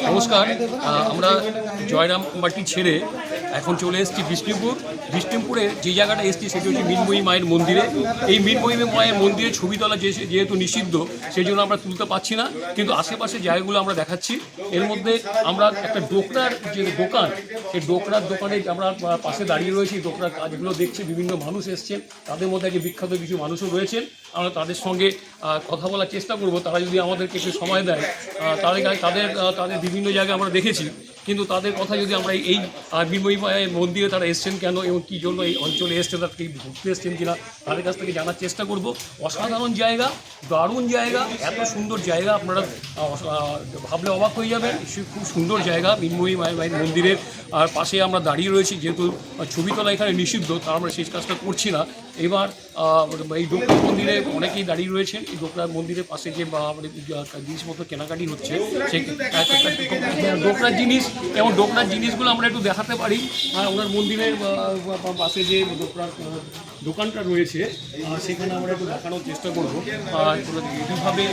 নমস্কার, আমরা জয়রাম মাটি ছেড়ে এখন চলে এসেছি বিষ্ণুপুরে যে জায়গাটা এসেছি সেটি হচ্ছে মৃন্ময়ী মায়ের মন্দিরে। এই মৃন্ময়ী মায়ের মন্দিরে ছবি তোলা যেহেতু নিষিদ্ধ, সেই জন্য আমরা তুলতে পারছি না, কিন্তু আশেপাশে জায়গাগুলো আমরা দেখাচ্ছি। এর মধ্যে আমরা একটা ডোকরার যে দোকান, সেই ডোকরার দোকানে আমরা পাশে দাঁড়িয়ে রয়েছি, ডোকরার কাজগুলো দেখছি। বিভিন্ন মানুষ এসছেন, তাদের মধ্যে যে বিখ্যাত কিছু মানুষও রয়েছেন। আমরা তাদের সঙ্গে কথা বলার চেষ্টা করব, তারা যদি আমাদেরকে একটু সময় দেয়। তাদের বিভিন্ন জায়গায় আমরা দেখেছি, কিন্তু তাদের কথা যদি আমরা এই মৃন্ময়ী মায়ের মন্দিরে তারা এসছেন কেন এবং কী জন্য এই অঞ্চলে এসছেন, তারা কি ঘুরতে এসছেন কিনা, তাদের কাছ থেকে জানার চেষ্টা করব। অসাধারণ জায়গা, দারুণ জায়গা, এত সুন্দর জায়গা আপনারা ভাবলে অবাক হয়ে যাবেন। খুব সুন্দর জায়গা মৃন্ময়ী মায়ের মন্দিরের আর পাশে আমরা দাঁড়িয়ে রয়েছি। যেহেতু ছবি তোলা এখানে নিষিদ্ধ, তা আমরা সেই কাজটা করছি না। এবার এই ডোকরা মন্দিরে অনেকেই দাঁড়িয়ে রয়েছেন। এই ডোকরা মন্দিরের পাশে যে জিনিসপত্র কেনাকাটি হচ্ছে, সেই ডোকরার জিনিস এবং ডোকরার জিনিসগুলো আমরা একটু দেখাতে পারি। ওনার মন্দিরের পাশে যে ডোকরার দোকানটা রয়েছে, সেখানে আমরা একটু দেখানোর চেষ্টা করবো। কীভাবে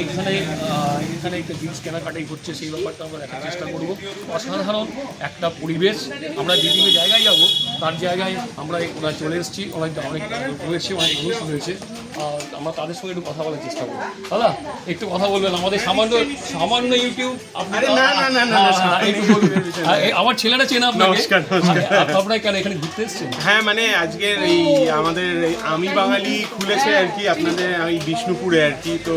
এখানে একটা জিনিস কেনাকাটি হচ্ছে সেই ব্যাপারটা আমরা দেখার চেষ্টা করব। অসাধারণ একটা পরিবেশ। আমরা বিভিন্ন জায়গায় যাব, তার জায়গায় আমরা চলে এসেছি। অনেক রয়েছে, অনেক জিনিস রয়েছে। আমরা তাদের সঙ্গে একটু কথা বলার চেষ্টা করবো। দাদা, একটু কথা বলবেন। আমাদের সামান্য ইউটিউব, আমার ছেলেটা চেনা আপনাকে। আপনারা কেন এখানে ঘুরতে এসেছেন? হ্যাঁ, মানে আজকের এই আমাদের আমি বাঙালি খুলেছে আর কি আপনাদের এই বিষ্ণুপুরে আর কি, তো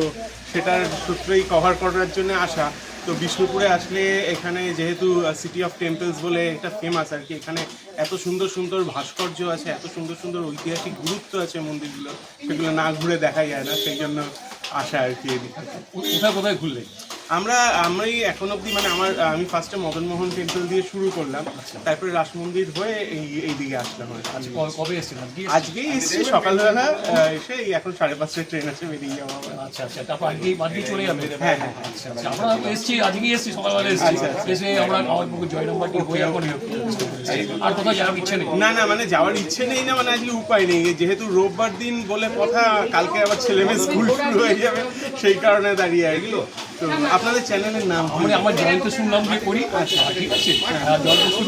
সেটার সূত্রেই কভার করার জন্য আসা। তো বিষ্ণুপুরে আসলে এখানে যেহেতু সিটি অফ টেম্পলস বলে একটা ফেমাস আর কি, এখানে এত সুন্দর সুন্দর ভাস্কর্য আছে, এত সুন্দর সুন্দর ঐতিহাসিক গুরুত্ব আছে মন্দিরগুলো, সেগুলো না ঘুরে দেখা যায় না, সেই জন্য আসা আর কি। কোথায় কোথায় ঘুরলে? আমি এখন অবধি মানে আমি ফার্স্টে মদনমোহন টেম্পল দিয়ে শুরু করলাম, তারপরে রাস মন্দির হয়ে এই দিকে আসলাম। কবে এসেছিলাম? আজকেই এসেছি সকালবেলা এসে, এখন 5:30 ট্রেন আছে, বেরিয়ে যাবো। আচ্ছা, তারপর আজকেই চলে যাবে? হ্যাঁ। আচ্ছা, আমরা এসেছি, আজকেই এসেছি, সকালবেলা এসে আমরা আমার পুকুর জয়রামবাটি হয়ে এখন। আর কোথাও যাওয়ার ইচ্ছে নেই? না, মানে যাওয়ার ইচ্ছে নেই না, মানে আজকে উপায় নেই, যেহেতু রোববার দিন বলে কথা, কালকে আবার ছেলেমেয়ে স্কুল শুরু হয়ে যাবে, সেই কারণে দাঁড়িয়ে আর কি। তো আপনাদের চ্যানেলের নাম? আমার জয়ন্ত সুর নাম দিয়ে করি। আচ্ছা, ঠিক আছে, জয়ন্ত সুর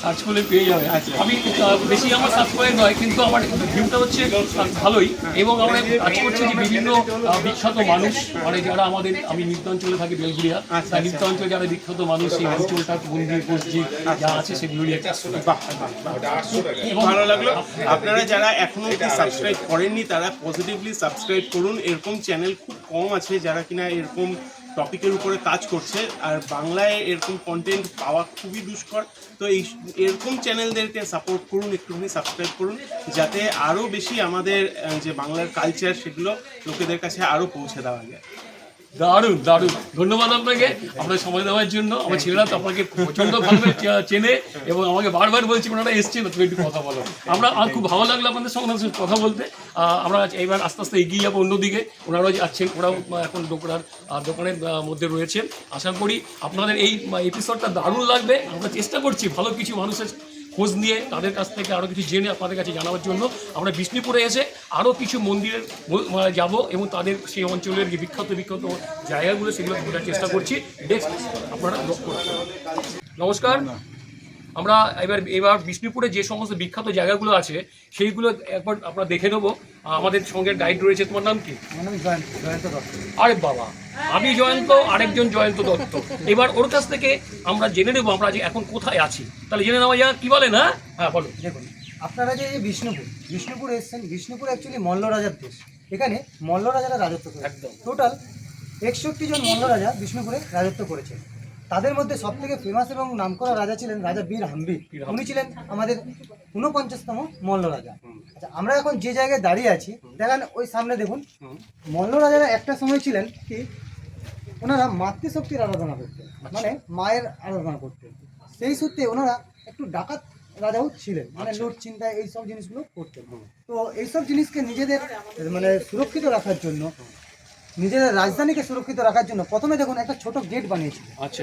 সার্চ করলে পেয়ে যাবে। আমি বেশি আমার সার্চ করে নয়, কিন্তু আমার ভিউটা হচ্ছে ভালোই। এবং আমরা কাজ করছি যে বিভিন্ন বিখ্যাত মানুষ, মানে যারা আমি নৃত্যাঞ্চলে থাকি, বেলগুড়িয়া, নৃত্যাঞ্চলে যারা বিখ্যাত মানুষ, সেই অঞ্চলটা মন্দির মসজিদ যা আছে সেগুলি একটা। ভালো লাগলো। আপনারা যারা এখনো সাবস্ক্রাইব করেননি, তারা পজিটিভলি সাবস্ক্রাইব করুন। এরকম চ্যানেল খুব কম আছে যারা কিনা এরকম টপিকের উপরে কাজ করছে, আর বাংলায় এরকম কন্টেন্ট পাওয়া খুবই দুষ্কর। তো এরকম চ্যানেলদেরকে সাপোর্ট করুন, একটুখানি সাবস্ক্রাইব করুন, যাতে আরও বেশি আমাদের যে বাংলার কালচার সেগুলো লোকেদের কাছে আরও পৌঁছে দেওয়া যায়। দারুণ, ধন্যবাদ আপনাকে আপনার সময় দেওয়ার জন্য। আমার ছেলেরা তো আপনাকে প্রচণ্ড ভাবে চেনে এবং আমাকে বারবার বলছি ওনারা এসছে না, তুমি একটু কথা বলো। আমার খুব ভালো লাগলো আপনাদের সঙ্গে কথা বলতে। আমরা এইবার আস্তে আস্তে এগিয়ে যাবো অন্যদিকে। ওনারাও যাচ্ছেন, ওরাও এখন দোকানের মধ্যে রয়েছেন। আশা করি আপনাদের এই এপিসোডটা দারুণ লাগবে। আমরা চেষ্টা করছি ভালো কিছু মানুষের খোঁজ নিয়ে তাদের কাছ থেকে আরও কিছু জেনে আপনাদের কাছে জানাবার জন্য। আমরা বিষ্ণুপুরে এসে আরও কিছু মন্দিরের যাব এবং তাদের সেই অঞ্চলের যে বিখ্যাত জায়গাগুলো সেগুলো বোঝার চেষ্টা করছি। নেক্সট আপনারা লক্ষ্য রাখুন। নমস্কার, আমরা এবার বিষ্ণুপুরে যে সমস্ত বিখ্যাত জায়গাগুলো আছে সেইগুলো একবার আপনারা দেখে নেবো। আমাদের সঙ্গে গাইড রয়েছে। তোমার নাম কি? জয়ন্ত দত্ত। আরে বাবা, আমি জয়ন্ত, আরেকজন জয়ন্ত দত্ত। এবার ওর কাছ থেকে আমরা জেনে নেবো আমরা এখন কোথায় আছি। তাহলে জেনে নেওয়া যাক, কি বলে না? হ্যাঁ, বলো। দেখুন, আপনারা যে বিষ্ণুপুর এসেছেন, বিষ্ণুপুর অ্যাকচুয়ালি মল্ল রাজার দেশ। এখানে মল্ল রাজারা রাজত্ব করে। একদম টোটাল 61 জন মল্ল রাজা বিষ্ণুপুরে রাজত্ব করেছে। তাদের মধ্যে সবথেকে ফেমাস এবং নামকরা রাজা ছিলেন রাজা বীর হাম্বি। উনি ছিলেন আমাদের 49তম মল্ল রাজা। আচ্ছা, আমরা এখন যে জায়গায় দাঁড়িয়ে আছি, দেখেন ওই সামনে দেখুন, মল্ল রাজারা একটা সময় ছিলেন কি, ওনারা মাতৃশক্তির আরাধনা করতেন, মানে মায়ের আরাধনা করতেন। সেই সূত্রে ওনারা একটু ডাকাত রাজাও ছিলেন, মানে লুট চিন্তা এইসব জিনিসগুলো করতেন। তো এইসব জিনিসকে নিজেদের মানে সুরক্ষিত রাখার জন্য, নিজেদের রাজধানীকে সুরক্ষিত রাখার জন্য প্রথমে দেখুন একটা ছোট গেট বানিয়েছিল। আচ্ছা,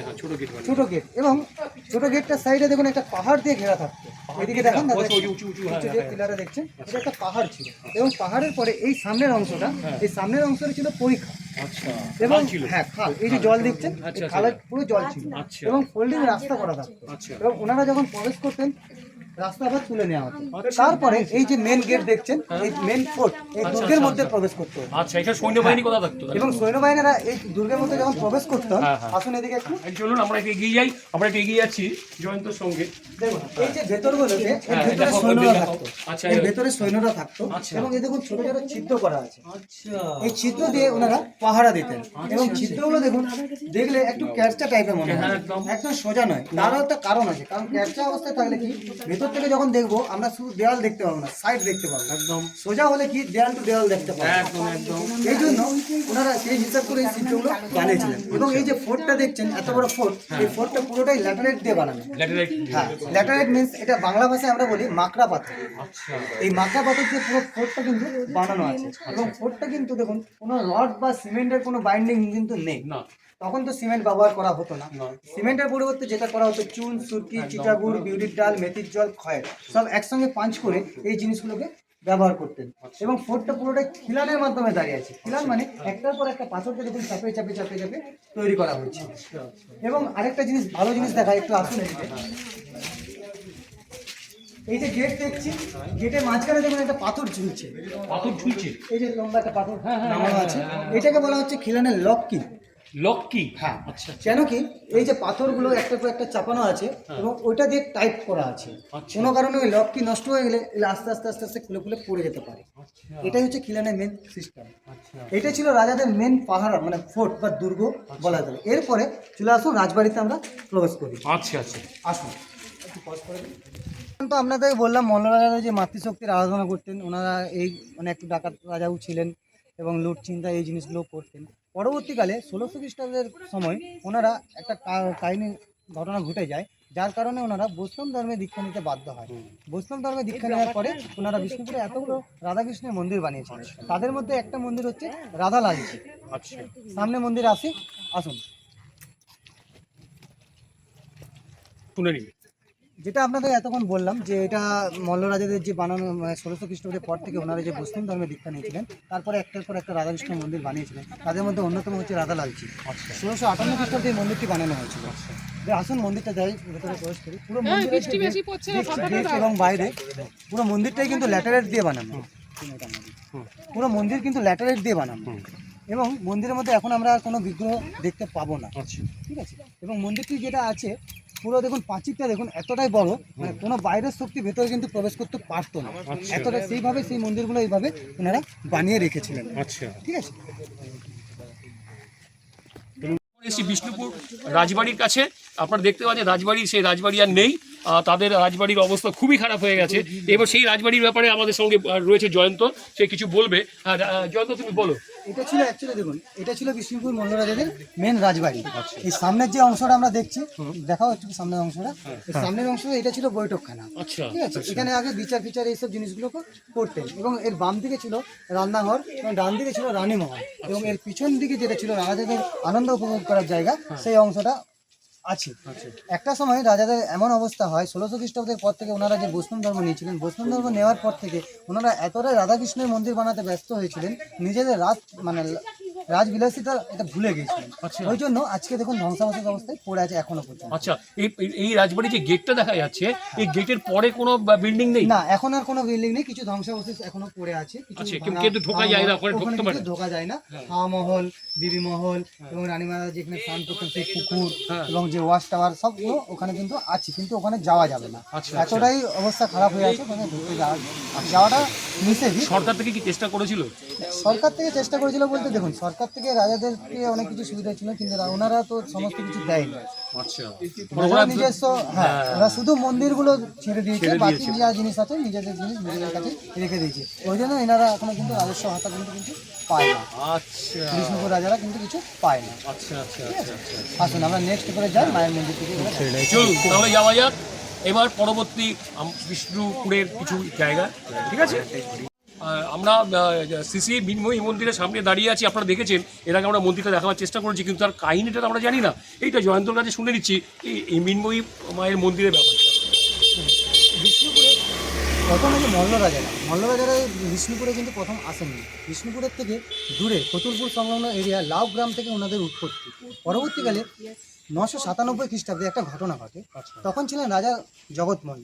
ছোট গেট, এবং ছোট গেটটার সাইডে দেখুন একটা পাহাড় দিয়ে ঘেরা থাকতো। এদিকে দেখেন যে পিলারে দেখছেন, এটা একটা পাহাড় ছিল। এবং পাহাড়ের পরে এই সামনের অংশটা ছিল পরীক্ষা। আচ্ছা এবং খাল ছিল। হ্যাঁ খাল, এই যে জল দেখছেন আচ্ছা, এই খালের পুরো জল ছিল আচ্ছা। এবং ফোল্ডিং রাস্তা করা থাকতো। আচ্ছা। এবং ওনারা যখন প্রবেশ করতেন রাস্তা আবার তুলে নেওয়া হতো। তারপরে এই যে মেন গেট দেখছেন, এই মেন ফোর্ট, এই দুর্গের মধ্যে প্রবেশ করতে হতো। আচ্ছা, এটা সৈন্যবাহিনী কথা থাকতো এবং সৈন্যবাহিনীরা এই দুর্গের মধ্যে যখন প্রবেশ করতো, হ্যাঁ, হ্যাঁ। আসুন এদিকে একটু চলুন আমরা একটু এগিয়ে যাই, আমরা একটু এগিয়ে যাচ্ছি জয়ন্তর সঙ্গে। দেখুন, এই যে ভেতরগুলোতে এর হ্যাঁ, ভেতরে দেখো, সৈন্যরা দেখো। থাকতো, আচ্ছা, এর ভেতরে সৈন্যরা থাকতো আচ্ছা। এবং এই দেখুন ছোট ছোট ছিদ্র করা আছে। আচ্ছা, এই ছিদ্র দিয়ে ওনারা পাহারা দিতেন এবং ছিদ্রগুলো দেখুন, দেখলে একটু ক্যারচা টাইপের মনে হয়, একদম সোজা নয়। তারও একটা কারণ আছে, কারণ ক্যারচা অবস্থায় থাকলে কি ভেতর থেকে যখন দেখবো আমরা শুধু দেওয়াল দেখতে পাবো না, সাইড দেখতে পাবো। একদম সোজা হলে কি দেয়াল টু দেওয়াল দেখতে পাবো। একদম একদম। এই জন্য ওনারা সেই হিসাব করে এই ছিদ্রগুলো বানিয়েছিলেন। এবং এই যে ফোর্টটা দেখছেন, এত বড় ফোর্ট, এই ফোর্টটা পুরোটাই ল্যাটারাইট দিয়ে বানানো। ল্যাটেরাইট। হ্যাঁ, ল্যাটারাইট মিন্স এটা বাংলা ভাষায় আমরা বলি মাকড়া পাথর। আচ্ছা, এই মাকড়া পাথর দিয়ে পুরো ফোর্টটা কিন্তু বানানো আছে। এবং ফোর্টটা কিন্তু দেখুন কোনো রড বা সিমেন্টের কোনো বাইন্ডিং কিন্তু নেই। না তখন তো সিমেন্ট ব্যবহার করা হতো না। সিমেন্টের পরিবর্তে যেটা করা হতো চুন, সুরকি, চিটাগুড়, বিউলির ডাল, মেথির জল, খয়ের সব একসঙ্গে পাঞ্চ করে এই জিনিসগুলোকে ব্যবহার করতেন। এবং ফোর্টটা পুরোটাই খিলানের মাধ্যমে দাঁড়িয়ে আছে। খিলান মানে একটার পর একটা পাথরকে দেখুন চাপে চাপে চাপে চাপে তৈরি করা হয়েছে। এবং আরেকটা জিনিস, ভালো জিনিস দেখায়, একটু আসুন এদিকে। এই যে গেট দেখছি, গেটের মাঝখানে দেখুন একটা পাথর ঝুলছে। পাথর ঝুলছে। এই যে লম্বা একটা পাথর নামানো আছে, এটাকে বলা হচ্ছে খিলানের লক কি। লক কি? হ্যাঁ, আচ্ছা কেন কি এই যে পাথরগুলো একটার পর একটা চাপানো আছে এবং ওইটা দিয়ে টাইট করা আছে। আচ্ছা। কোনো কারণে ওই লক কি নষ্ট হয়ে গেলে এগুলো আস্তে আস্তে আস্তে আস্তে খুলে খুলে পড়ে যেতে পারে। আচ্ছা এটাই হচ্ছে খিলানের মেন সিস্টেম। আচ্ছা এটা ছিল রাজাদের মেন পাহাড় মানে ফোর্ট বা দুর্গ বলা যায়। এরপরে চলে আসুন রাজবাড়িতে আমরা প্রবেশ করি। আচ্ছা আচ্ছা। আসুন একটু পজ করে দিন। তো আপনাদেরকে বললাম মল্ল রাজারা যে মাতৃশক্তির আরাধনা করতেন, ওনারা এই মানে একটু ডাকাত রাজাও ছিলেন এবং লুট চিন্তা এই জিনিসগুলো করতেন। পরবর্তীকালে 1600 খ্রিস্টাব্দের সময় ওনারা একটা কাহিনী ঘটনা ঘটে যায়, যার কারণে ওনারা বৈষ্ণব ধর্মে দীক্ষা নিতে বাধ্য হয়। বৈষ্ণব ধর্মে দীক্ষা নেওয়ার পরে ওনারা বিষ্ণুপুরে এতগুলো রাধাকৃষ্ণের মন্দির বানিয়েছেন। তাদের মধ্যে একটা মন্দির হচ্ছে রাধালালজি। আচ্ছা, সামনে মন্দির আসি, আসুন। শুনে নিন। যেটা আপনাদের এতক্ষণ বললাম যে এটা মল্ল রাজাদের যে বানানো 1600 খ্রিস্টাব্দের পর থেকে ওনারা যে বৈষ্ণব ধর্মে দীক্ষা নিয়েছিলেন, তারপরে একটার পর একটা রাধাকৃষ্ণ মন্দির বানিয়েছিলেন। তাদের মধ্যে অন্যতম হচ্ছে রাধালালজি। 1658 খ্রিস্টাব্দে এই মন্দিরটি বানানো হয়েছিল। আসুন মন্দিরটা যাই, ভেতরে প্রবেশ করি। পুরো মন্দিরের যে গেট এবং বাইরে পুরো মন্দিরটাই কিন্তু ল্যাটারাইট দিয়ে বানানো। পুরো মন্দির কিন্তু ল্যাটারাইট দিয়ে বানানো এবং মন্দিরের মধ্যে এখন আমরা আর কোনো বিগ্রহ দেখতে পাবো না। আচ্ছা ঠিক আছে। এবং মন্দিরটি যেটা আছে পুরো দেখুন প্রাচীরটা দেখুন এতটাই বড়, মানে কোনো বাইরের শক্তি ভেতরে কিন্তু প্রবেশ করতে পারতো না। এতটা সেইভাবে সেই মন্দিরগুলো এইভাবে ওনারা বানিয়ে রেখেছিলেন। আচ্ছা। ঠিক আছে। এসেছি বিষ্ণুপুর রাজবাড়ির কাছে। আপনারা দেখতে পাচ্ছেন রাজবাড়ি, সেই রাজবাড়ি আর নেই। তাদের রাজবাড়ির অবস্থা খুবই খারাপ হয়ে গেছে। এবার সেই রাজবাড়ির ব্যাপারে আমাদের সঙ্গে রয়েছে জয়ন্ত, সে কিছু বলবে। জয়ন্ত তুমি বলো। এটা ছিল অ্যাকচুয়ালি দেখুন, এটা ছিল বিষ্ণুপুর মল্ল রাজাদের মেন রাজবাড়ি। এই সামনের যে অংশটা আমরা দেখছি, দেখাও একটু সামনের অংশটা। এই সামনের অংশটা এটা ছিল বৈঠকখানা। আচ্ছা ঠিক আছে। এখানে আগে বিচার ফিচার এইসব জিনিসগুলো করতেন এবং এর বাম দিকে ছিল রান্নাঘর এবং ডান দিকে ছিল রানীমহল এবং এর পিছন দিকে যেটা ছিল রাজাদের আনন্দ উপভোগ করার জায়গা, সেই অংশটা আছে। একটা সময় রাজাদের এমন অবস্থা হয় 1600 খ্রিস্টাব্দের পর থেকে ওনারা যে বৈষ্ণব ধর্ম নিয়েছিলেন, বৈষ্ণব ধর্ম নেওয়ার পর থেকে ওনারা এতটাই রাধাকৃষ্ণের মন্দির বানাতে ব্যস্ত হয়েছিলেন, নিজেদের রাজবিলাসিতা এটা ভুলে গিয়েছিলেন। ওই জন্য আজকে দেখুন ধ্বংসাবশেষ অবস্থায় পড়ে আছে এখনো পর্যন্ত। আচ্ছা, এই রাজবাড়ির যে গেটটা দেখা যাচ্ছে, এই গেটের পরে কোনো বিল্ডিং নেই? না, এখন আর কোনো বিল্ডিং নেই, কিছু ধ্বংসাবশেষ এখনো পড়ে আছে। আচ্ছা, কিন্তু ঢোকা যায় না, ওখানে ঢুকতে পারে? ঢোকা যায় না। হাওয়া মহল, বিবি মহল এবং রানী মহারাজ যেখানে স্নান করতেন সেই পুকুর এবং যে ওয়াচ টাওয়ার সবগুলো ওখানে কিন্তু আছে, কিন্তু ওখানে যাওয়া যাবে না। এতটাই অবস্থা খারাপ হয়ে আছে, ওখানে ঢুকতে যাওয়াটা নিষেধ। সরকার থেকে কি চেষ্টা করেছিল? সরকার থেকে চেষ্টা করেছিল বলতে দেখুন, সরকার থেকে রাজাদেরকে অনেক কিছু সুবিধা ছিল, কিন্তু ওনারা তো সমস্ত কিছু দেয়নি। আচ্ছা, ওরা নিজস্ব ওরা শুধু মন্দিরগুলো ছেড়ে দিয়েছে, বাকি যা জিনিস আছে নিজেদের জিনিস নিজেদের কাছে রেখে দিয়েছে। ওই জন্য এনারা এখনো কিন্তু রাজস্ব ভাতা কিন্তু পায় না। আচ্ছা বিষ্ণুপুর রাজারা কিন্তু কিছু পায় না। আচ্ছা আচ্ছা আচ্ছা। আসুন আমরা নেক্সট করে যাই মায়ের মন্দির থেকে। চলুন তাহলে যাওয়া যাক এবার পরবর্তী বিষ্ণুপুরের কিছু জায়গা। ঠিক আছে, আমরা সিসি মিনময়ী মন্দিরের সামনে দাঁড়িয়ে আছি। আপনারা দেখেছেন এর আগে আমরা মন্দিরটা দেখাবার চেষ্টা করেছি, কিন্তু তার কাহিনীটা তো আমরা জানি না। এইটা জয়ন্তর কাছে শুনে নিচ্ছি এই মিনময়ী মায়ের মন্দিরের ব্যাপারটা। বিষ্ণুপুরে প্রথমে যে মল্লরাজারা বিষ্ণুপুরে কিন্তু প্রথম আসেননি। বিষ্ণুপুরের থেকে দূরে কতুলপুর সংলগ্ন এরিয়া লাউ গ্রাম থেকে ওনাদের উৎপত্তি। পরবর্তীকালে 997 খ্রিস্টাব্দে একটা ঘটনা ঘটে। তখন ছিলেন রাজা জগৎমল্ল।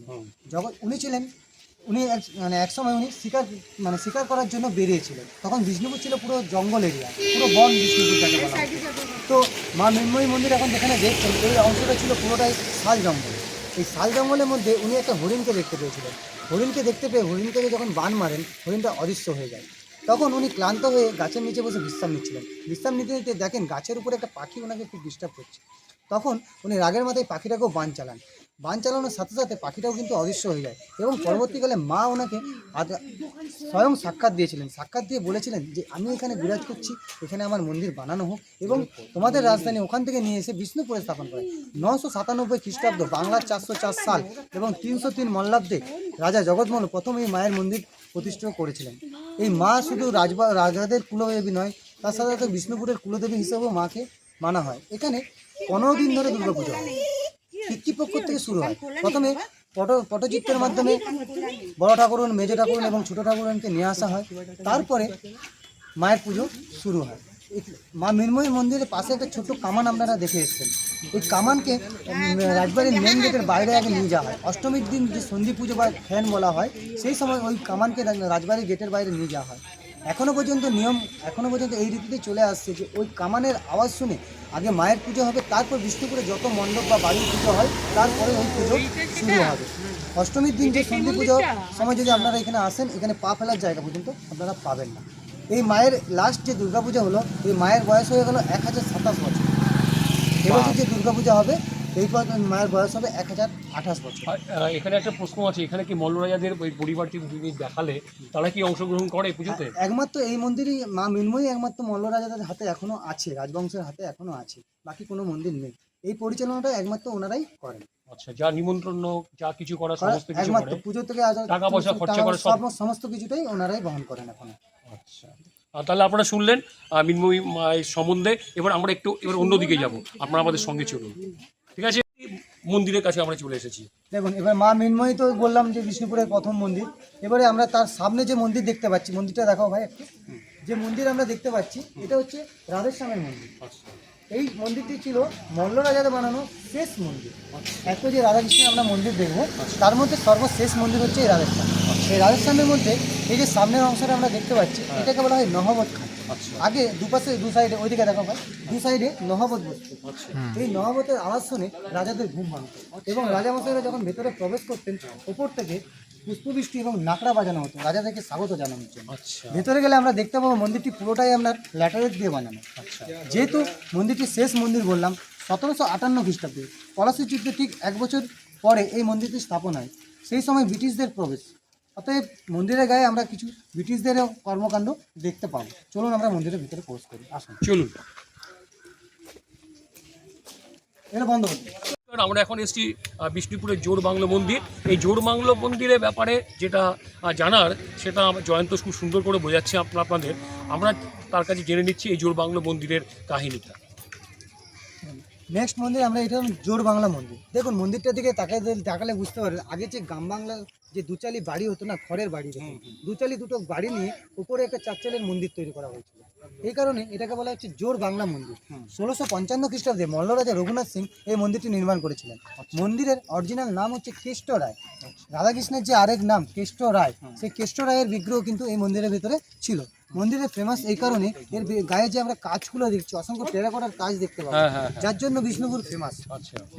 উনি এক সময় উনি শিকার করার জন্য বেরিয়েছিলেন। তখন বিষ্ণুপুর ছিল পুরো জঙ্গল এরিয়া, পুরো বন বিষ্ণুপুর যাকে বলা হয়। তো মা মৃন্ময়ী মন্দির এখন যেখানে দেখছেন এই অংশটা ছিল পুরোটাই শাল জঙ্গল। এই শাল জঙ্গলের মধ্যে উনি একটা হরিণকে দেখতে পেয়েছিলেন। হরিণকে দেখতে পেয়ে হরিণকে যখন বান মারেন, হরিণটা অদৃশ্য হয়ে যায়। তখন উনি ক্লান্ত হয়ে গাছের নিচে বসে বিশ্রাম নিচ্ছিলেন। বিশ্রাম নিতে নিতে দেখেন গাছের উপরে একটা পাখি ওনাকে খুব ডিস্টার্ব করছে। তখন উনি রাগের মাথায় পাখিটাকেও বান চালান। বান চালানোর সাথে সাথে পাখিটাও কিন্তু অদৃশ্য হয়ে যায় এবং পরবর্তীকালে মা ওনাকে স্বয়ং সাক্ষাৎ দিয়েছিলেন। সাক্ষাৎ দিয়ে বলেছিলেন যে আমি এখানে বিরাজ করছি, এখানে আমার মন্দির বানানো হোক এবং তোমাদের রাজধানী ওখান থেকে নিয়ে এসে বিষ্ণুপুরে স্থাপন করে। 997 খ্রিস্টাব্দ, বাংলার 404 সাল এবং 303 মল্লাব্দে রাজা জগৎমল্ল প্রথম এই মায়ের মন্দির প্রতিষ্ঠা করেছিলেন। এই মা শুধু রাজাদের কুলদেবী নয়, তার সাথে সাথে বিষ্ণুপুরের কুলদেবী হিসেবেও মাকে মানা হয়। এখানে 15 দিন ধরে দুর্গাপুজো হয়। পিতৃপক্ষ থেকে শুরু হয়। প্রথমে পটচিত্রের মাধ্যমে বড় ঠাকুরন, মেজ ঠাকুরন এবং ছোট ঠাকুরনকে নিয়ে আসা হয়। তারপরে মায়ের পুজো শুরু হয়। মা মৃন্ময়ী মন্দিরের পাশে একটা ছোট্ট কামান আপনারা দেখে এসেছেন। এই কামানকে রাজবাড়ির মেন গেটের বাইরে আগে নিয়ে যাওয়া হয়। অষ্টমীর দিন যে সন্ধি পুজো বা ফ্যান বলা হয়, সেই সময় ওই কামানকে রাজবাড়ির গেটের বাইরে নিয়ে যাওয়া হয়। এখনও পর্যন্ত এই রীতিতে চলে আসছে যে ওই কামানের আওয়াজ শুনে আগে মায়ের পুজো হবে, তারপর বিষ্ণুপুরে যত মণ্ডপ বা বাড়ির পুজো হয় তারপরে ওই পুজো শুরু হবে। অষ্টমীর দিন যে সন্ধি পুজোর সময় যদি আপনারা এখানে আসেন, এখানে পা ফেলার জায়গা পর্যন্ত আপনারা পাবেন না। এই মায়ের লাস্ট যে দুর্গাপূজা হলো, এই মায়ের বয়স হয়ে গেল 1027 বছর। এবছর যে দুর্গাপূজা হবে এই মায়ের বয়স হবে 1028 বছর। এখানে একটা প্রশ্ন আছে, এখানে কি মল্লরাজাদের ওই পরিবারটি তুমি দেখালে তারা কি অংশগ্রহণ করে পুজোতে? একমাত্র এই মন্দিরই মা মৃন্ময়ী একমাত্র মল্লরাজাদের হাতে এখনো আছে, রাজবংশের হাতে এখনো আছে, বাকি কোনো মন্দির নেই। এই পরিচালনাটা একমাত্র ওনারাই করেন। আচ্ছা, যা নিমন্ত্রণ যা কিছু করা সমস্ত কিছু একমাত্র করে, পুজো থেকে টাকা পয়সা খরচা করে সমস্ত কিছুটাই ওনারাই বহন করেন এখন। আচ্ছা, তাহলে আপনারা শুনলেন মৃন্ময়ী মায়ের সম্বন্ধে। এবার আমরা এবার অন্যদিকে যাব, আপনারা আমাদের সঙ্গে চলুন। ঠিক আছে, মন্দিরের কাছে আমরা চলে এসেছি। দেখুন, এবার মা মৃন্ময়ী তো বললাম যে বিষ্ণুপুরের প্রথম মন্দির। এবারে আমরা তার সামনে যে মন্দির দেখতে পাচ্ছি, মন্দিরটা দেখাও ভাই একটু। যে মন্দির আমরা দেখতে পাচ্ছি এটা হচ্ছে রাধেশ্যামের মন্দির। এই মন্দিরটি ছিল মল্ল রাজাদের বানানো শেষ মন্দির। এত যে রাধাকৃষ্ণের আমরা মন্দির দেখবো, তার মধ্যে সর্বশেষ মন্দির হচ্ছে এই রাধেশ্যাম। এই রাধেশ্যামের মধ্যে এই যে সামনের অংশটা আমরা দেখতে পাচ্ছি, এটাকে বলা হয় নহবত খান। আগে দুপাশে দু সাইডে, ওইদিকে দেখা হয়, দু সাইডে নহবত বসত। এই নহবতের আওয়াজ শুনে রাজাদের ঘুম ভাঙত এবং রাজামশাইরা যখন ভেতরে প্রবেশ করতেন, ওপর থেকে পুষ্পবৃষ্টি এবং নাকড়া বাজানো হতো রাজাদেরকে স্বাগত জানানোর জন্য। ভেতরে গেলে আমরা দেখতে পাবো মন্দিরটি পুরোটাই আপনার ল্যাটারেট দিয়ে বানানো। যেহেতু মন্দিরটি শেষ মন্দির বললাম, 1758 খ্রিস্টাব্দে পলাশী যুদ্ধে ঠিক 1 বছর পরে এই মন্দিরটি স্থাপন হয়। সেই সময় ব্রিটিশদের প্রবেশ, অতএব মন্দিরের গায়ে আমরা কিছু ব্রিটিশদেরও কর্মকাণ্ড দেখতে পাবো। চলুন আমরা মন্দিরের ভিতরে প্রবেশ করি, আসুন। চলুন। এটা বন্ধ করতে। আমরা এখন এসেছি বিষ্ণুপুরের জোড় বাংলো মন্দির। এই জোড় বাংলো মন্দিরের ব্যাপারে যেটা জানার, সেটা জয়ন্ত খুব সুন্দর করে বোঝাচ্ছে আপনাদের। আমরা তার কাছে জেনে নিচ্ছি এই জোড় বাংলো মন্দিরের কাহিনীটা। নেক্সট মন্দির আমরা, এটা জোড় বাংলা মন্দির। দেখুন মন্দিরটার দিকে তাকালে বুঝতে পারবেন, আগে যে গ্রাম বাংলার যে দুচালি বাড়ি হতো না, খড়ের বাড়ি, দুচালি দুটো বাড়ি নিয়ে উপরে একটা 4 চালের মন্দির তৈরি করা হয়েছিল। এই কারণে এটাকে বলা হচ্ছে জোড় বাংলা মন্দির। 1655 খ্রিস্টাব্দে মল্লরাজা রঘুনাথ সিং এই মন্দিরটি নির্মাণ করেছিলেন। মন্দিরের অরিজিনাল নাম হচ্ছে কেষ্ট রায়। রাধাকৃষ্ণের যে আরেক নাম কেষ্ট রায়, সেই কেষ্ট রায়ের বিগ্রহ কিন্তু এই মন্দিরের ভিতরে ছিল। মন্দিরের ফেমাস এই কারণে, এর গায়ে যে আমরা কাজগুলো দেখছি, অসংখ্য টেরাকোটার কাজ দেখতে পাবো, যার জন্য বিষ্ণুপুর ফেমাস।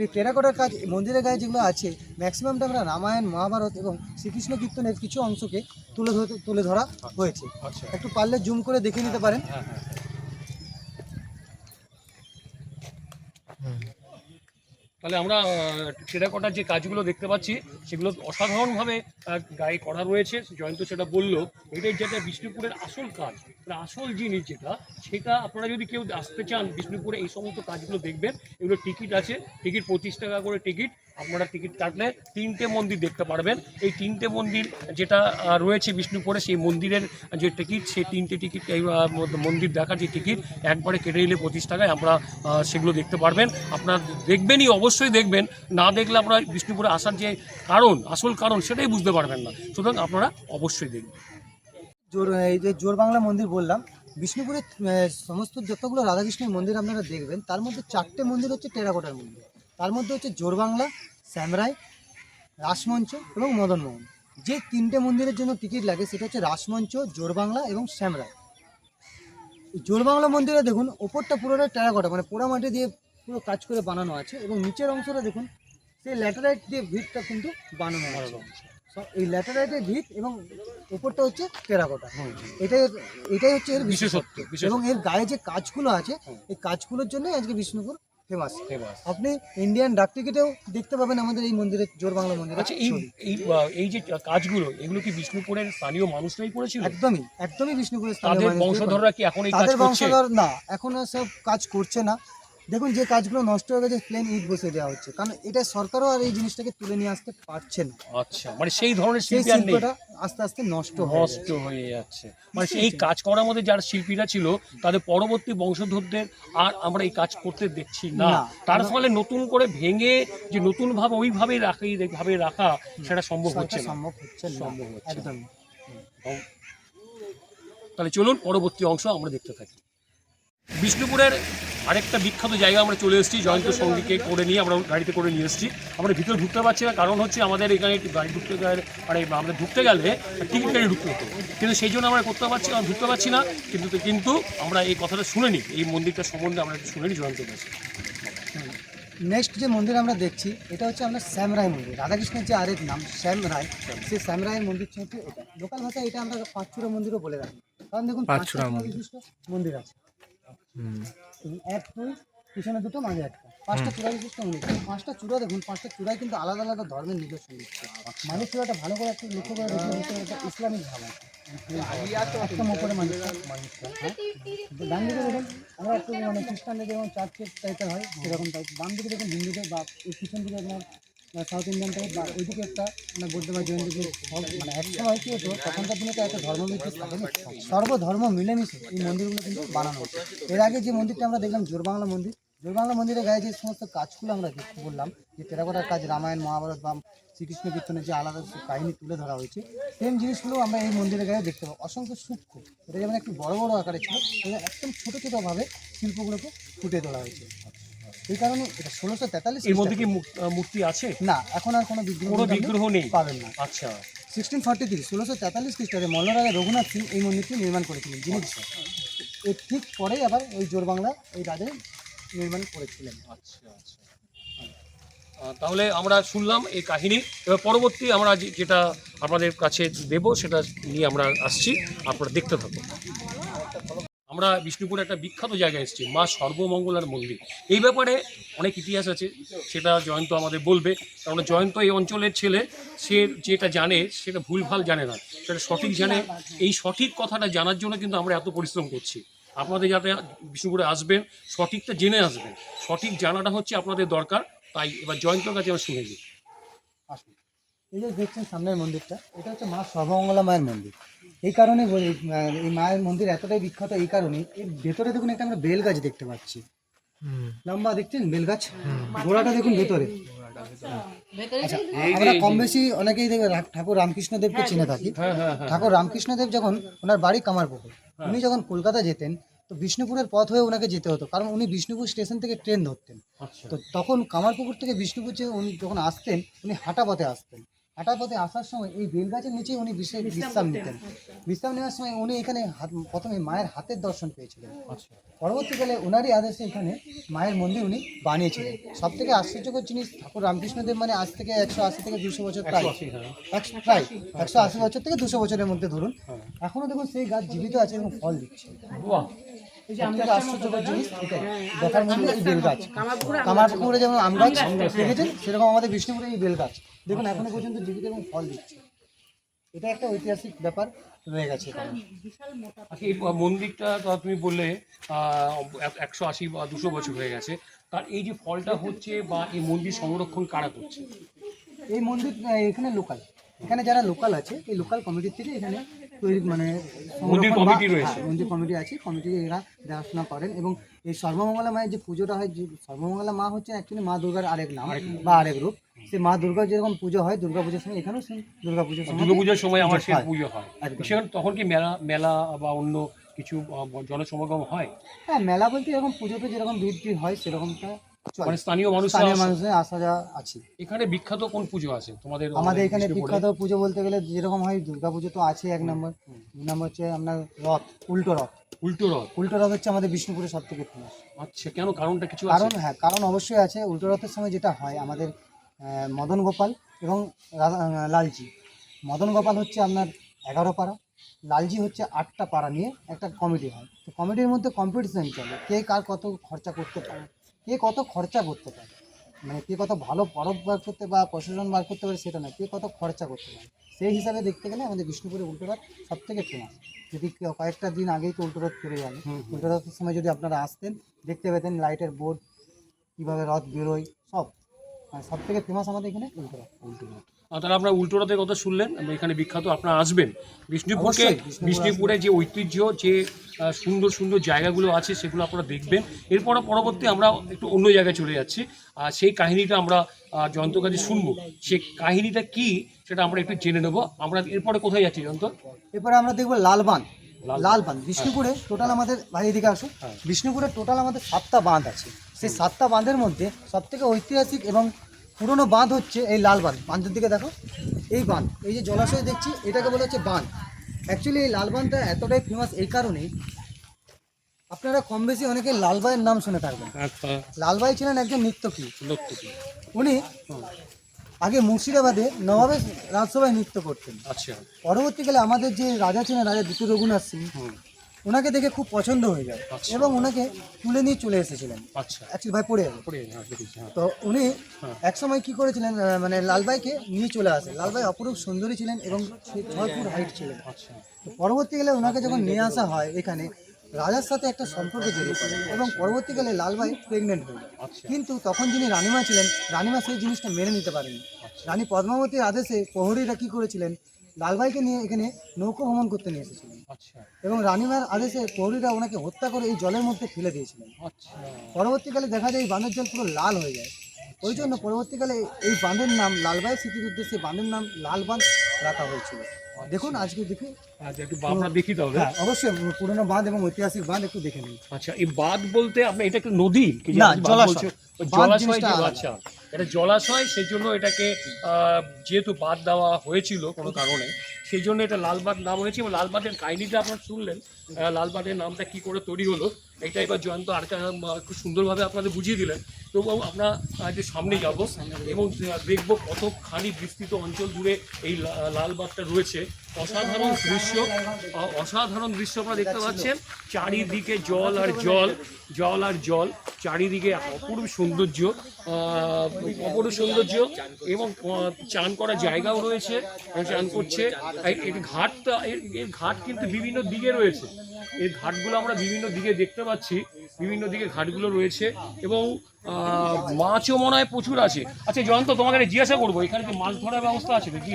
এই টেরাকোটার কাজ মন্দিরের গায়ে যেগুলো আছে, ম্যাক্সিমামটা আমরা রামায়ণ, মহাভারত এবং শ্রীকৃষ্ণ কীর্তনের কিছু অংশকে তুলে ধরা হয়েছে। একটু পারলে জুম করে দেখে নিতে পারেন। তাহলে আমরা টেরাকোটার যে কাজগুলো দেখতে পাচ্ছি, সেগুলো অসাধারণভাবে গায়ে করা রয়েছে। জয়ন্ত সেটা বললো, এটাই যেটা বিষ্ণুপুরের আসল কাজ। আসল জিনিস যেটা, সেটা আপনারা যদি কেউ আসতে চান বিষ্ণুপুরে এই সমস্ত কাজগুলো দেখবেন। এগুলো টিকিট আছে, টিকিট 25 টাকা করে টিকিট। আপনারা টিকিট কাটলে 3টে মন্দির দেখতে পারবেন। এই 3টে মন্দির যেটা রয়েছে বিষ্ণুপুরে, সেই মন্দিরের যে টিকিট, সেই 3টে টিকিট, এই মন্দির দেখার যে টিকিট একবারে কেটে নিলে 25 টাকায় আমরা সেগুলো দেখতে পারবেন। আপনারা দেখবেনই, অবশ্যই দেখবেন। না দেখলে আপনারা বিষ্ণুপুরে আসার যে কারণ, আসল কারণ, সেটাই বুঝতে পারবেন না। সুতরাং আপনারা অবশ্যই দেখবেন। এই যে জোর বাংলা মন্দির বললাম, বিষ্ণুপুরের সমস্ত যতগুলো রাধাকৃষ্ণের মন্দির আপনারা দেখবেন, তার মধ্যে 4টে মন্দির হচ্ছে টেরাকোটার মন্দির। তার মধ্যে হচ্ছে জোর বাংলা, শ্যামরাই, রাসমঞ্চ এবং মদনমোহন। যে 3টে মন্দিরের জন্য টিকিট লাগে সেটা হচ্ছে রাসমঞ্চ, জোর বাংলা এবং শ্যামরাই। জোর বাংলা মন্দিরে দেখুন ওপরটা পুরোটা টেরাকোটা, মানে পোড়ামাটি দিয়ে পুরো কাজ করে বানানো আছে, এবং নিচের অংশটা দেখুন সেই ল্যাটেরাইট দিয়ে ভিতটা কিন্তু বানানো আছে। এই ল্যাটেরাইটের ভিত এবং উপরটা হচ্ছে টেরাকোটা। এটাই হচ্ছে এর বিশেষত্ব। এবং এর গায়ে যে কাজগুলো আছে, এই কাজগুলোর জন্যই আজকে বিষ্ণুপুর ফেমাস। আপনি ইন্ডিয়ান ডাক টিকিটেও দেখতে পাবেন আমাদের এই মন্দিরে, জোর বাংলা মন্দিরে। আচ্ছা, এই যে কাজগুলো, এগুলো কি বিষ্ণুপুরের স্থানীয় মানুষরাই করেছিল? একদমই বিষ্ণুপুরের তাদের বংশধররা কি এখন এই কাজ তাদের করছে? বংশধর না, এখন আর সব কাজ করছে না। দেখুন যে কাজগুলো নষ্ট হয়ে গেছে, প্লেন ইট বসে দেওয়া হচ্ছে, কারণ এটা সরকারও আর এই জিনিসটাকে তুলে নিয়ে আসতে পারছে না। আচ্ছা, মানে সেই ধরনের সেই শিল্পী আর নেই, শিল্পটা আস্তে আস্তে নষ্ট হয়ে যাচ্ছে। মানে এই কাজ করার মধ্যে যারা শিল্পীরা ছিল, তাদের পরবর্তী বংশধরদের আর আমরা এই কাজ করতে দেখছি না। তার ফলে নতুন করে ভেঙে যে নতুন ভাবে ওইভাবে রাখা, সেটা সম্ভব হচ্ছে না। একদমই। তাহলে চলুন পরবর্তী অংশ আমরা দেখতে থাকি। বিষ্ণুপুরের আরেকটা বিখ্যাত জায়গা আমরা চলে এসেছি, জয়ন্ত সঙ্গীকে করে নিয়ে আমরা গাড়িতে করে নিয়ে এসেছি। আমরা ভিতরে ঢুকতে পারছি না, কারণ হচ্ছে আমাদের এখানে গাড়ি ঢুকতে গেলে, মানে আমরা ঢুকতে গেলে টিকিট কেটে ঢুকতে হতো, কিন্তু সেই জন্য আমরা ঢুকতে পারছি না। কিন্তু আমরা এই কথাটা শুনে নিই, এই মন্দিরটার সম্বন্ধে আমরা শুনে নিই জয়ন্তের কাছে। নেক্সট যে মন্দির আমরা দেখছি, এটা হচ্ছে আমরা শ্যামরাই মন্দির। রাধাকৃষ্ণের যে আরেক নাম শ্যামরাই, সেই শ্যামরায়ের মন্দির হচ্ছে এটা। লোকাল ভাষায় এটা আমরা পাঁচচূড়া মন্দিরও বলে রাখি, কারণ দেখুন 5টা বিশিষ্ট মন্দির আছে। 1 2 পিছনে 2টো, মাঝে 1টা, 5টা চূড়া বিশিষ্ট মন্দির। 5টা চূড়া দেখুন, 5টা চূড়ায় কিন্তু আলাদা আলাদা ধর্মের নিজস্ব দিচ্ছে। মাঝের চূড়াটা ভালো করে একটু লক্ষ্য করে দেখলে একটা ইসলামিক ভাব আছে, একদম উপরে মানুষটা। হ্যাঁ, ডান দিকে দেখুন আমরা একটু মানে খ্রিস্টানদের যেমন চার্চের টাইপের হয় সেরকম টাইপ। বাম দিকে দেখুন হিন্দুদের, বা এই পিছন দিকে আপনার সাউথ ইন্ডিয়ান টাইপ, বা ওইদিকে একটা মানে বৌদ্ধ বা জৈন দিকে। মানে এক সময় কী হতো, তখনকার দিনে তো একটা ধর্মভিত্তিক থাকে না, সর্বধর্ম মিলেমিশে এই মন্দিরগুলো কিন্তু বানানো হতো। এর আগে যে মন্দিরটা আমরা দেখলাম জোর বাংলা মন্দির, জোর বাংলা মন্দিরের গায়ে যে সমস্ত কাজগুলো আমরা বললাম, যে টেরাকোটার কাজ, রামায়ণ মহাভারত বা শ্রীকৃষ্ণ কীর্তনের যে আলাদা কাহিনী তুলে ধরা হয়েছে, সেম জিনিসগুলো আমরা এই মন্দিরের গায়ে দেখতে পাবো। অসংখ্য সূক্ষ্ম, এটা যেমন একটু বড় বড় আকারে ছিল, এবং একদম ছোটো ছোটোভাবে শিল্পগুলোকে ফুটে তোলা হয়েছে। এই কারণে এটা 1643 এর মধ্যে কি মূর্তি আছে? না, এখন আর কোনো বিগ্রহ নেই, পাবেন না। আচ্ছা, 1643 1643 খ্রিস্টাব্দে মল্লরাজা রঘুনাথ সিং এই মন্দিরটি নির্মাণ করেছিলেন, যিনি এর ঠিক পরেই আবার এই জোর বাংলা এই রাজাই নির্মাণ করেছিলেন। আচ্ছা আচ্ছা। তাহলে আমরা শুনলাম এই কাহিনী। এবার পরবর্তী আমরা যেটা আপনাদের কাছে দেব, সেটা নিয়ে আমরা আসছি, আপনারা দেখতে থাকুন। আমরা বিষ্ণুপুরে একটা বিখ্যাত জায়গায় এসেছি, মা সর্বমঙ্গলার মন্দির। এই ব্যাপারে অনেক ইতিহাস আছে, সেটা জয়ন্ত আমাদের বলবে, কারণ জয়ন্ত এই অঞ্চলের ছেলে। সে যেটা জানে সেটা ভুলভাল জানে না, সেটা সঠিক জানে। এই সঠিক কথাটা জানার জন্য কিন্তু আমরা এত পরিশ্রম করছি। আপনাদের যাতে বিষ্ণুপুরে আসবেন, সঠিকটা জেনে আসবেন, সঠিক জানাটা হচ্ছে আপনাদের দরকার। তাই এবার জয়ন্তর কাছে আমরা শুনে নিই। আসুন, এই যে দেখছেন সামনের মন্দিরটা, এটা হচ্ছে মা সর্বমঙ্গলা মায়ের মন্দির। এই কারণে বলি, এই মায়ের মন্দির এতটাই বিখ্যাত এই কারণে, এর ভেতরে দেখুন একটা আমরা বেল গাছ দেখতে পাচ্ছি, লম্বা দেখছেন বেল গাছ, গোড়াটা দেখুন ভেতরে। আচ্ছা, আমরা কম বেশি অনেকেই দেখবে ঠাকুর রামকৃষ্ণদেবকে চিনে থাকি। ঠাকুর রামকৃষ্ণদেব যখন, ওনার বাড়ি কামারপুকুর, উনি যখন কলকাতা যেতেন, তো বিষ্ণুপুরের পথ হয়ে ওনাকে যেতে হতো, কারণ উনি বিষ্ণুপুর স্টেশন থেকে ট্রেন ধরতেন। তো তখন কামারপুকুর থেকে বিষ্ণুপুর যে উনি যখন আসতেন, উনি হাঁটা পথে আসতেন। হাঁটা পথে আসার সময় এই বেলগাছের নিচেই উনি বিশ্রাম নিতেন। বিশ্রাম নেওয়ার সময় উনি এখানে প্রথমে মায়ের হাতের দর্শন পেয়েছিলেন। পরবর্তীকালে ওনারই আদেশে এখানে মায়ের মন্দির উনি বানিয়েছিলেন। সব থেকে আশ্চর্যকর জিনিস, ঠাকুর রামকৃষ্ণদেব মানে আজ থেকে 180 থেকে 200 বছর, প্রায় 180 বছর থেকে 200 বছরের মধ্যে ধরুন, এখনো দেখুন সেই গাছ জীবিত আছে এবং ফল দিচ্ছে। এই যে আমাদের আশ্চর্যকর জিনিস এটাই দেখার মধ্যে, এই বেল গাছ। কামারপুকুরে যেমন আম গাছ দেখেছেন, সেরকম আমাদের বিষ্ণুপুরে এই বেল গাছ দেখুন এখনো পর্যন্ত জীবিত এবং ফল দিচ্ছে। এটা একটা ঐতিহাসিক ব্যাপার। রয়ে গেছে এখানে। আচ্ছা, এই মন্দিরটা তো তুমি বললে 180 বা 200 বছর হয়ে গেছে, তার এই যে ফলটা হচ্ছে বা এই মন্দির সংরক্ষণ কারা করছে? এই মন্দির এখানে লোকাল, এখানে যারা লোকাল আছে এই লোকাল কমিটির থেকে এখানে তৈরি মানে মন্দির সংরক্ষণ কমিটি বা- রয়েছে। হ্যাঁ, মন্দির কমিটি আছে, কমিটি এরা দেখাশোনা করেন। এবং এই সর্বমঙ্গলা মায়ের যে পুজোটা হয়, যে সর্বমঙ্গলা মা হচ্ছে অ্যাকচুয়ালি মা দুর্গার আরেক নাম বা আরেক রূপ। সে মা দুর্গার যেরকম পুজো হয় দুর্গা পুজোর সময়, এখানেও সেই দুর্গা পুজোর সময় দুর্গাপূজার সময় আমার সেই হয়। পুজো হয়, একদম। সেখানে তখন কি মেলা মেলা বা অন্য কিছু জনসমাগম হয়? হ্যাঁ, মেলা বলতে এরকম পুজোতে যেরকম ভিড় টিড় হয় সেরকমটা চলে। মানে স্থানীয় স্থানীয় মানুষ মানুষের আসা যাওয়া আছে। এখানে বিখ্যাত কোন পুজো আছে তোমাদের? আমাদের এখানে বিষ্ণুপুরে? বিখ্যাত পুজো বলতে গেলে যেরকম হয় দুর্গা পুজো তো আছে এক নম্বর, দুই নম্বর হচ্ছে আপনার রথ, উল্টো রথ। উল্টো রথ। উল্টো রথ হচ্ছে আমাদের বিষ্ণুপুরের সব থেকে ফেমাস। আচ্ছা, কেন, কারণটা কিছু আছে? কারণ হ্যাঁ, কারণ অবশ্যই আছে। উল্টো রথের সময় যেটা হয় আমাদের মদন গোপাল এবং লালজি। মদন গোপাল হচ্ছে আপনার 11 পাড়া, লালজি হচ্ছে 8টা পাড়া নিয়ে একটা কমিটি হয়। তো কমিটির মধ্যে কম্পিটিশন চলে, কে কার কত খরচা করতে পারে, কে কত খরচা করতে পারে, মানে কে কত ভালো পরব বার করতে বা প্রশাসন বার করতে পারে সেটা না, কে কত খরচা করতে পারে। সেই হিসাবে দেখতে গেলে আমাদের বিষ্ণুপুরে উল্টো রথ সব থেকে ফেমাস। যদি কয়েকটা দিন আগেই তো উল্টো রথ ফিরে যাবে, উল্টো রথের সময় যদি আপনারা আসতেন দেখতে পেতেন লাইটের বোর্ড, কীভাবে রথ বেরোয়, সব মানে সব থেকে ফেমাস আমাদের এখানে উল্টো রথ। উল্টো রথ। তাহলে আপনারা উল্টো রথের কথা শুনলেন, এখানে বিখ্যাত, আপনারা আসবেন বিষ্ণুপুরকে। অবশ্যই, বিষ্ণুপুর বিষ্ণুপুরে যে ঐতিহ্য, যে সুন্দর সুন্দর জায়গাগুলো আছে সেগুলো আপনারা দেখবেন। এরপর পরবর্তী আমরা একটু অন্য জায়গায় চলে যাচ্ছি, আর সেই কাহিনীটা আমরা জয়ন্তর কাছে শুনবো। সেই কাহিনীটা কি সেটা আমরা একটু জেনে নেবো। আমরা এরপরে কোথায় যাচ্ছি জয়ন্ত? এরপরে আমরা দেখবো লালবাঁধ। লালবাঁধ বিষ্ণুপুরে টোটাল আমাদের ভাই এদিকে আসো, বিষ্ণুপুরে টোটাল আমাদের 7টা বাঁধ আছে। সেই 7টা বাঁধের মধ্যে সব থেকে ঐতিহাসিক এবং পুরনো বাঁধ হচ্ছে এই লালবাঁধ। বাঁধের দিকে দেখো, এই বাঁধ, এই যে জলাশয় দেখছি এটাকে বলা হচ্ছে বাঁধ। অ্যাকচুয়ালি এই লালবাঁধটা এতটাই ফেমাস এই কারণেই, আপনারা কম বেশি অনেকে লালবাইয়ের নাম শুনে থাকবেন। লালবাই ছিলেন একজন নৃত্যশিল্পী। উনি আগে মুর্শিদাবাদে নবাবের রাজসভায় নৃত্য করতেন। আচ্ছা। পরবর্তীকালে আমাদের যে রাজা ছিলেন, রাজা দ্বিতীয় রঘুনাথ সিং, ওনাকে দেখে খুব পছন্দ হয়ে যায় আচ্ছা। এবং ওনাকে তুলে নিয়ে চলে এসেছিলেন। আচ্ছা। অ্যাকচুয়ালি ভাই পড়ে যাবে। দেখেছি, হ্যাঁ। তো উনি একসময় কি করেছিলেন, মানে লালবাইকে নিয়ে চলে আসে। লালবাই অপরূপ সুন্দরী ছিলেন এবং 6 ফুট হাইট ছিলেন। আচ্ছা। তো পরবর্তীকালে ওনাকে যখন নিয়ে আসা হয় এখানে, রাজার সাথে একটা সম্পর্কে জড়িয়ে পড়ে এবং পরবর্তীকালে লালবাই প্রেগনেন্ট হয়ে যায়। আচ্ছা। কিন্তু তখন যিনি রানীমা ছিলেন, রানীমা সেই জিনিসটা মেনে নিতে পারেনি। রানী পদ্মাবতীর আদেশে প্রহরীরা কী করেছিলেন, লালবাইকে নিয়ে এখানে নৌকো ভ্রমণ করতে নিয়ে এসেছিলেন আচ্ছা। এবং রানীমার আদেশে প্রহরীরা ওনাকে হত্যা করে এই জলের মধ্যে ফেলে দিয়েছিলেন। আচ্ছা। পরবর্তীকালে দেখা যায় এই বাঁধের জল পুরো লাল হয়ে যায়। ওই জন্য পরবর্তীকালে এই বাঁধের নাম, লালবাই স্মৃতির উদ্দেশ্যে বাঁধের নাম লাল বাঁধ রাখা হয়েছিল। দেখুন আজকে দেখি, আচ্ছা, একটু আমরা দেখি তাহলে। হ্যাঁ অবশ্যই পুরোনো বাঁধ এবং ঐতিহাসিক বাঁধ একটু দেখে নিন। আচ্ছা, এই বাঁধ বলতে আপনি এটা একটা নদী কি? না, বাঁধ জলাশয়। বলছো? ওই বাঁধ জলাশয় জিনিসটা যে, আলাদা। আচ্ছা, এটা জলাশয়, সেই জন্য এটাকে যেহেতু বাঁধ দেওয়া হয়েছিল কোনো কারণে, সেই জন্য এটা লালবাঁধ নাম হয়েছে। এবং লালবাঁধের কাহিনীটা আপনারা শুনলেন, লালবাঁধের নামটা কি করে তৈরি হলো এটা এবার জয়ন্ত আর খুব সুন্দরভাবে আপনাদের বুঝিয়ে দিলেন। তো আমরা একটু সামনে যাব এবং দেখবো কতখানি বিস্তৃত অঞ্চল জুড়ে এই লালবাঁধটা রয়েছে। অসাধারণ দৃশ্য, অসাধারণ দৃশ্য আপনারা দেখতে পাচ্ছেন। চারিদিকে জল আর জল, জল আর জল, চারিদিকে অপূর্ব সৌন্দর্য, অপূর্ব সৌন্দর্য। এবং চান করার জায়গাও রয়েছে, চান করছে। এই ঘাটটা, এর ঘাট কিন্তু বিভিন্ন দিকে রয়েছে। এই ঘাটগুলো আমরা বিভিন্ন দিকে দেখতে পাচ্ছি, বিভিন্ন দিকে ঘাটগুলো রয়েছে এবং মাছও মনে হয় প্রচুর আছে। আচ্ছা জয়ন্ত, তোমাকে জিজ্ঞাসা করবো, এখানে কি মাছ ধরার ব্যবস্থা আছে নাকি?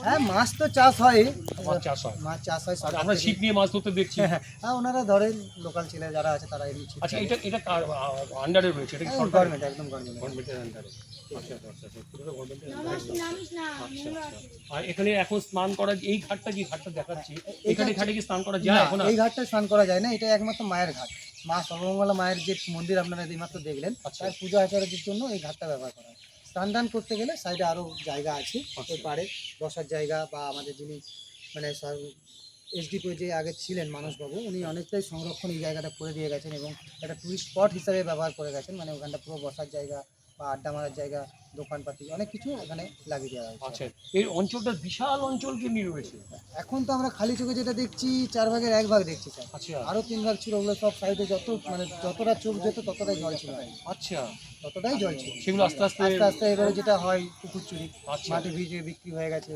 হ্যাঁ, মাছ তো চাষ হয়, মাছ চাষ হয়, মাছ চাষ হয়। আর আমরা ছিপ নিয়ে মাছ ধরতে দেখছি। হ্যাঁ, ওনারা ধরেন, লোকাল ছেলে যারা আছে তারা এমনি ছিপ। আচ্ছা, এটা কার আন্ডারে রয়েছে? এটা কি সরকার? গভর্নমেন্ট, একদম গভর্নমেন্ট। গভর্নমেন্টের আন্ডারে। আচ্ছা আচ্ছা আচ্ছা, পুরোটা গভর্নমেন্টের আন্ডারে। আচ্ছা আচ্ছা। আর এখানে এখন স্নান করা, এই ঘাটটা যে ঘাটটা দেখাচ্ছি, এখানে ঘাটে কি স্নান করা যায় এখন? এই ঘাটটা স্নান করা যায় না, এটা একমাত্র মায়ের ঘাট। মা সর্বমঙ্গলা মায়ের যে মন্দির আপনারা এইমাত্র দেখলেন, তার পূজা আচারের জন্য এই ঘাটটা ব্যবহার করা হয়। স্নান টান করতে গেলে সাইডে আরও জায়গা আছে, ওই পাড়ে বসার জায়গা। বা আমাদের যিনি মানে এসডিপি যে আগে ছিলেন মানসবাবু, উনি অনেকটাই সংরক্ষণ এই জায়গাটা করে দিয়ে গেছেন এবং একটা টুরিস্ট স্পট হিসাবে ব্যবহার করে গেছেন। মানে ওখানটা পুরো বসার জায়গা বা আড্ডা মারার জায়গা, দোকানপাতি অনেক কিছু এখানে লাগিয়ে দেওয়া হয়েছে। আচ্ছা, এই অঞ্চলটা বিশাল অঞ্চলকে নিয়ে রয়েছে। এখন তো আমরা খালি চোখে যেটা দেখছি 4 ভাগের 1 ভাগ দেখছি স্যার। আচ্ছা। আরও 3 ভাগ ছিল, ওগুলো সব সাইডে যত মানে যতটা চোখ যেত ততটাই জল ছিল, আচ্ছা, ততটাই জল ছিল। সেগুলো আস্তে আস্তে আস্তে আস্তে এবারে যেটা হয় পুকুর চুরি, আচ্ছা। মাটি ভিজে বিক্রি হয়ে গেছে।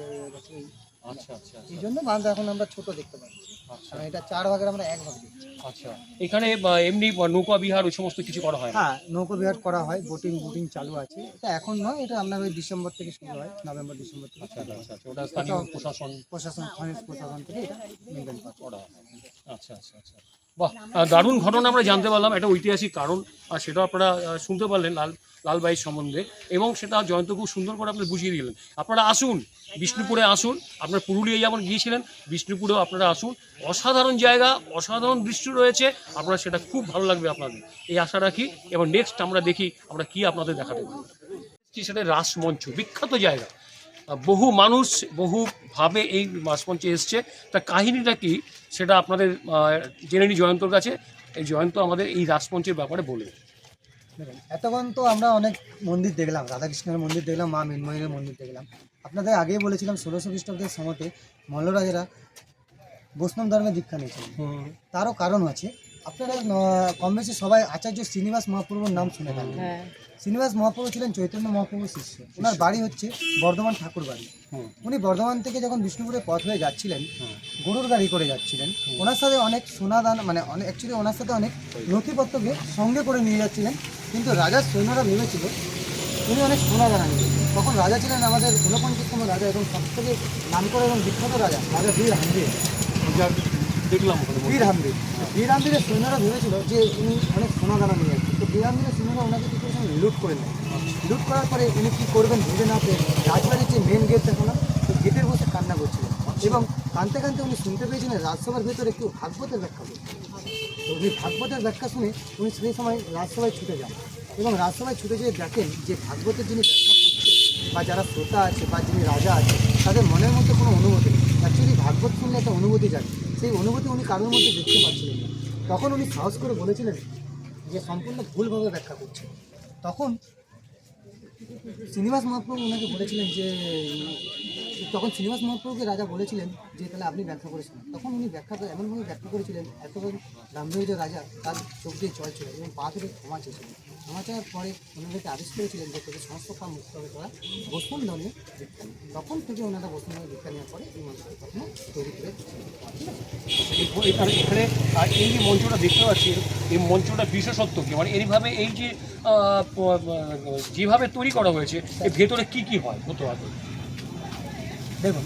আচ্ছা আচ্ছা এই জন্য বাঁধ এখন আমরা ছোট দেখতে পাচ্ছি, কারণ এটা 4 ভাগের আমরা 1 ভাগ দিচ্ছি। আচ্ছা, এখানে এমনি নৌকা বিহার ওই সমস্ত কিছু করা হয় না? হ্যাঁ, নৌকো বিহার করা হয়, বোটিং চালু আছে। এটা এখন নয়, এটা আপনার ওই ডিসেম্বর থেকে শুরু হয়, নভেম্বর ডিসেম্বর থেকে আচ্ছা আচ্ছা আচ্ছা, ওটা স্থানীয় প্রশাসন ফরেস্ট প্রশাসন থেকে এটা মেনটেন করা হয়। আচ্ছা আচ্ছা আচ্ছা, বাহ, দারুণ ঘটনা আমরা জানতে পারলাম, একটা ঐতিহাসিক কারণ, আর সেটা আপনারা শুনতে পারলেন লালবাইয়ের সম্বন্ধে, এবং সেটা জয়ন্ত খুব সুন্দর করে আপনি বুঝিয়ে দিলেন। আপনারা আসুন, বিষ্ণুপুরে আসুন, আপনার পুরুলিয়ায় যেমন গিয়েছিলেন, বিষ্ণুপুরেও আপনারা আসুন, অসাধারণ জায়গা, অসাধারণ দৃশ্য রয়েছে, আপনারা সেটা খুব ভালো লাগবে আপনাদের, এই আশা রাখি। এবং নেক্সট আমরা দেখি আমরা কি আপনাদের দেখাতে পারি। সেটা রাসমঞ্চ, বিখ্যাত জায়গা, বহু মানুষ বহুভাবে এই রাসমঞ্চে এসছে। তার কাহিনীটা কি সেটা আপনাদের জেনে নিই জয়ন্তর কাছে। এই জয়ন্ত আমাদের এই রাসমঞ্চের ব্যাপারে বলে। দেখুন, এতক্ষণ তো আমরা অনেক মন্দির দেখলাম, রাধাকৃষ্ণের মন্দির দেখলাম, মা মৃন্ময়ের মন্দির দেখলাম। আপনাদের আগেই বলেছিলাম 1600 খ্রিস্টাব্দের সময়তে মল্লরাজেরা বৈষ্ণব ধর্মে দীক্ষা নিয়েছিলেন। তারও কারণ আছে। আপনারা কম বেশি সবাই আচার্য শ্রীনিবাস মহাপ্রভুর নাম শুনে থাকেন। শ্রীনিবাস মহাপ্রভু ছিলেন চৈতন্য মহাপ্রভুর শিষ্য। ওনার বাড়ি হচ্ছে বর্ধমান ঠাকুর বাড়ি। উনি বর্ধমান থেকে যখন বিষ্ণুপুরে পথ হয়ে যাচ্ছিলেন, গরুর গাড়ি করে যাচ্ছিলেন, ওনার সাথে অনেক সোনাদান মানে অ্যাকচুয়ালি ওনার সাথে অনেক নথিপত্রকে সঙ্গে করে নিয়ে যাচ্ছিলেন। কিন্তু রাজার সৈন্যরা ভেবেছিল উনি অনেক সোনাদান আনবেন। তখন রাজা ছিলেন আমাদের 49তম রাজা এবং সবথেকে নামকরা এবং বিখ্যাত রাজা বীর হাম্বির। দেখলাম বীর হাম্বিরের সৈন্যরা ভেবেছিল যে উনি অনেক সোনাদানা নিয়ে যাচ্ছেন। তো বীর হাম্বিরের সৈন্যরা ওনাকে কী করেছেন, লুট করে নেন। লুট করার পরে উনি কী করবেন ভেবে না পেয়ে রাজবাড়ির যে মেন গেট দেখো না, তো গেটের বসে কান্না করছিলেন এবং কাঁদতে কাঁদতে উনি শুনতে পেয়েছিলেন রাজসভার ভেতরে একটু ভাগবতের ব্যাখ্যা করছেন। তো উনি ভাগবতের ব্যাখ্যা শুনে উনি সেই সময় রাজসভায় ছুটে যান এবং রাজসভায় ছুটে যেয়ে দেখেন যে ভাগবতের যিনি ব্যাখ্যা করছে বা যারা শ্রোতা আছে বা যিনি রাজা আছে তাদের মনের মধ্যে কোনো অনুভূতি নেই। অ্যাকচুয়ালি ভাগবত শুনলে একটা অনুভূতি জাগে, সেই অনুভূতি উনি কারোর মধ্যে দেখতে পাচ্ছিলেন না। তখন উনি সাহস করে বলেছিলেন যে সম্পূর্ণ ভুলভাবে ব্যাখ্যা করছে। তখন শ্রীনিবাস মহাপ্রভু ওনাকে বলেছিলেন যে তখন শ্রীনিবাস মহাপ্রভুকে রাজা বলেছিলেন যে তাহলে আপনি ব্যাখ্যা করেছিলেন। তখন উনি এমনভাবে ব্যাখ্যা করেছিলেন, এত গাম্ভীর্য রাজা তার চোখ দিয়ে জল ছিল এবং পা থেকে ক্ষমা চেয়েছিলেন। ক্ষমা চাওয়ার পরে ওনাদেরকে আদেশ করেছিলেন যে তোদের সমস্ত কাম মুক্ত হবে, তোরা বৈষ্ণব ধর্মে দীক্ষা নেয়। তখন থেকে ওনারা বৈষ্ণব ধর্মে দীক্ষা নেওয়ার পরে এই মন্ত্রটি তখন তৈরি করে। এখানে আর এই যে মঞ্চটা দেখতে পাচ্ছি, এই মঞ্চটা বিশেষত্ব কি, মানে এইভাবে এই যে যেভাবে তৈরি করা হয়েছে এর ভেতরে কি কি হয় হতে হবে? দেখুন,